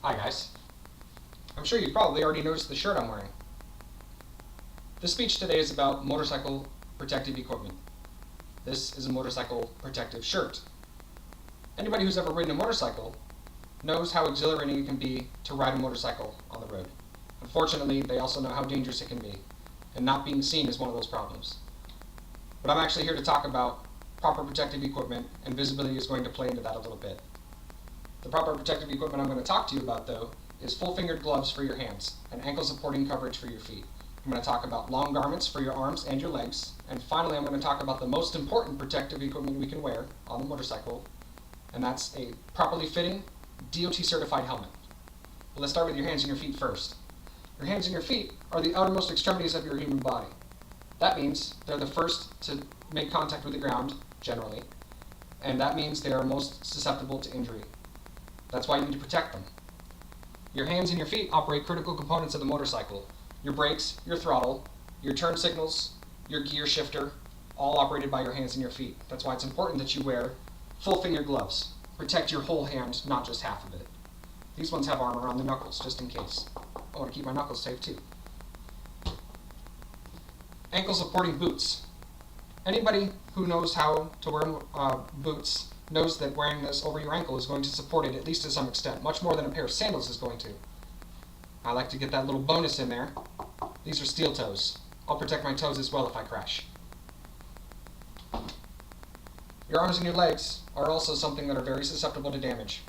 Hi guys. I'm sure you probably already noticed the shirt I'm wearing. This speech today is about motorcycle protective equipment. This is a motorcycle protective shirt. Anybody who's ever ridden a motorcycle knows how exhilarating it can be to ride a motorcycle on the road. Unfortunately, they also know how dangerous it can be, and not being seen is one of those problems. But I'm actually here to talk about proper protective equipment, and visibility is going to play into that a little bit. The proper protective equipment I'm going to talk to you about, though, is full-fingered gloves for your hands and ankle-supporting coverage for your feet. I'm going to talk about long garments for your arms and your legs, and finally I'm going to talk about the most important protective equipment we can wear on the motorcycle, and that's a properly fitting, DOT-certified helmet. Well, let's start with your hands and your feet first. Your hands and your feet are the outermost extremities of your human body. That means they're the first to make contact with the ground, generally, and that means they are most susceptible to injury. That's why you need to protect them. Your hands and your feet operate critical components of the motorcycle. Your brakes, your throttle, your turn signals, your gear shifter, all operated by your hands and your feet. That's why it's important that you wear full finger gloves. Protect your whole hand, not just half of it. These ones have armor around the knuckles, just in case. I want to keep my knuckles safe too. Ankle supporting boots. Anybody who knows how to wear boots knows that wearing this over your ankle is going to support it, at least to some extent, much more than a pair of sandals is going to. I like to get that little bonus in there. These are steel toes. I'll protect my toes as well if I crash. Your arms and your legs are also something that are very susceptible to damage.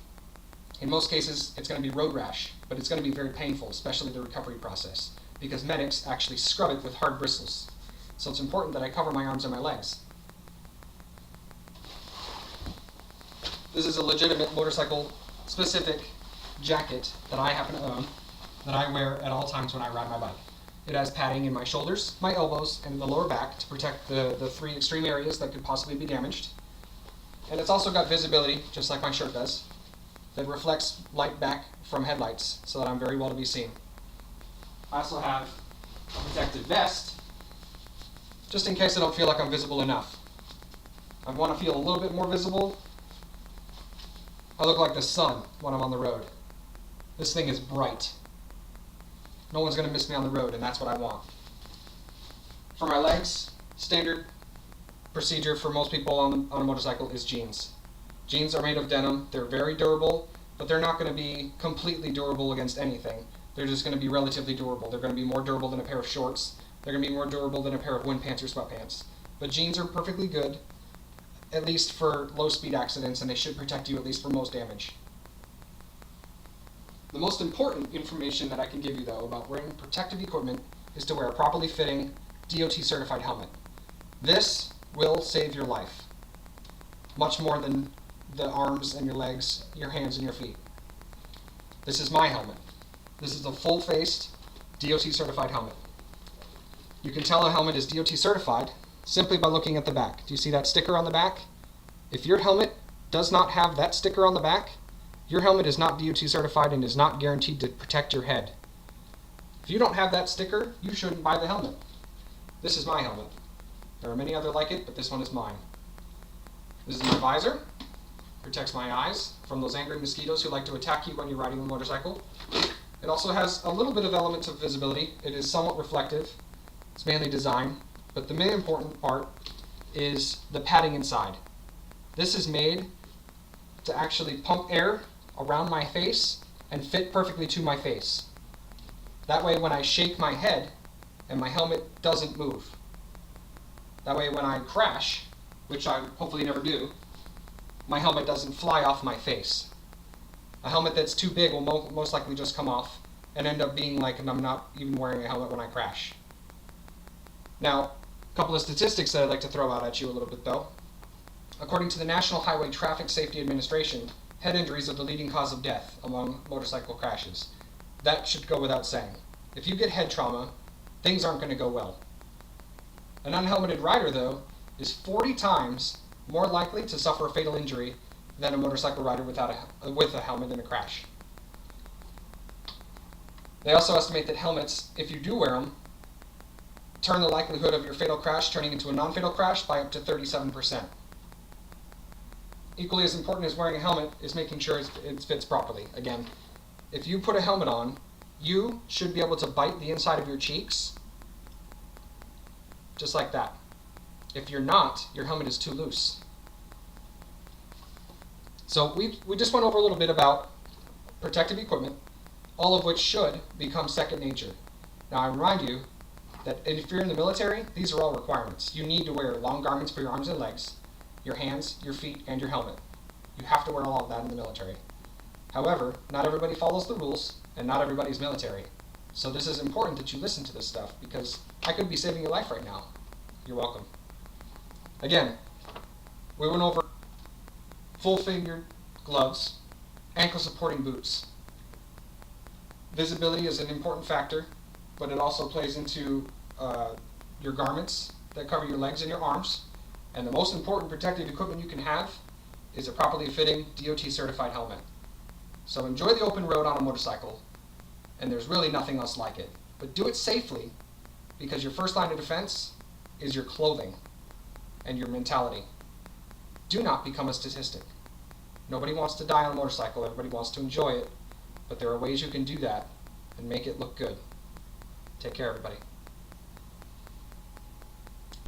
In most cases, it's going to be road rash, but it's going to be very painful, especially the recovery process, because medics actually scrub it with hard bristles. So it's important that I cover my arms and my legs. This is a legitimate motorcycle-specific jacket that I happen to own, that I wear at all times when I ride my bike. It has padding in my shoulders, my elbows, and the lower back to protect the three extreme areas that could possibly be damaged. And it's also got visibility, just like my shirt does, that reflects light back from headlights so that I'm very well to be seen. I also have a protective vest, just in case I don't feel like I'm visible enough. I want to feel a little bit more visible. I look like the sun when I'm on the road. This thing is bright. No one's going to miss me on the road, and that's what I want. For my legs, standard procedure for most people on a motorcycle is jeans. Jeans are made of denim. They're very durable, but they're not going to be completely durable against anything. They're just going to be relatively durable. They're going to be more durable than a pair of shorts. They're going to be more durable than a pair of wind pants or sweatpants. But jeans are perfectly good, at least for low-speed accidents, and they should protect you at least for most damage. The most important information that I can give you, though, about wearing protective equipment is to wear a properly fitting, DOT-certified helmet. This will save your life, much more than the arms and your legs, your hands and your feet. This is my helmet. This is a full-faced, DOT-certified helmet. You can tell a helmet is DOT-certified simply by looking at the back. Do you see that sticker on the back? If your helmet does not have that sticker on the back, your helmet is not DOT certified and is not guaranteed to protect your head. If you don't have that sticker, you shouldn't buy the helmet. This is my helmet. There are many other like it, but this one is mine. This is my visor. Protects my eyes from those angry mosquitoes who like to attack you when you're riding a motorcycle. It also has a little bit of elements of visibility. It is somewhat reflective. It's mainly design. But the main important part is the padding inside. This is made to actually pump air around my face and fit perfectly to my face. That way when I shake my head and my helmet doesn't move. That way when I crash, which I hopefully never do, my helmet doesn't fly off my face. A helmet that's too big will most likely just come off and end up being like I'm not even wearing a helmet when I crash. Now, a couple of statistics that I'd like to throw out at you a little bit though. According to the National Highway Traffic Safety Administration, head injuries are the leading cause of death among motorcycle crashes. That should go without saying. If you get head trauma, things aren't going to go well. An unhelmeted rider, though, is 40 times more likely to suffer a fatal injury than a motorcycle rider with a helmet in a crash. They also estimate that helmets, if you do wear them, turn the likelihood of your fatal crash turning into a non-fatal crash by up to 37%. Equally as important as wearing a helmet is making sure it fits properly. Again, if you put a helmet on, you should be able to bite the inside of your cheeks, just like that. If you're not, your helmet is too loose. So we just went over a little bit about protective equipment, all of which should become second nature. Now I remind you that if you're in the military, these are all requirements. You need to wear long garments for your arms and legs, your hands, your feet, and your helmet. You have to wear all of that in the military. However, not everybody follows the rules, and not everybody's military. So this is important that you listen to this stuff, because I could be saving your life right now. You're welcome. Again, we went over full-fingered gloves, ankle-supporting boots. Visibility is an important factor, but it also plays into your garments that cover your legs and your arms. And the most important protective equipment you can have is a properly fitting DOT-certified helmet. So enjoy the open road on a motorcycle, and there's really nothing else like it. But do it safely, because your first line of defense is your clothing and your mentality. Do not become a statistic. Nobody wants to die on a motorcycle, everybody wants to enjoy it, but there are ways you can do that and make it look good. Take care, everybody.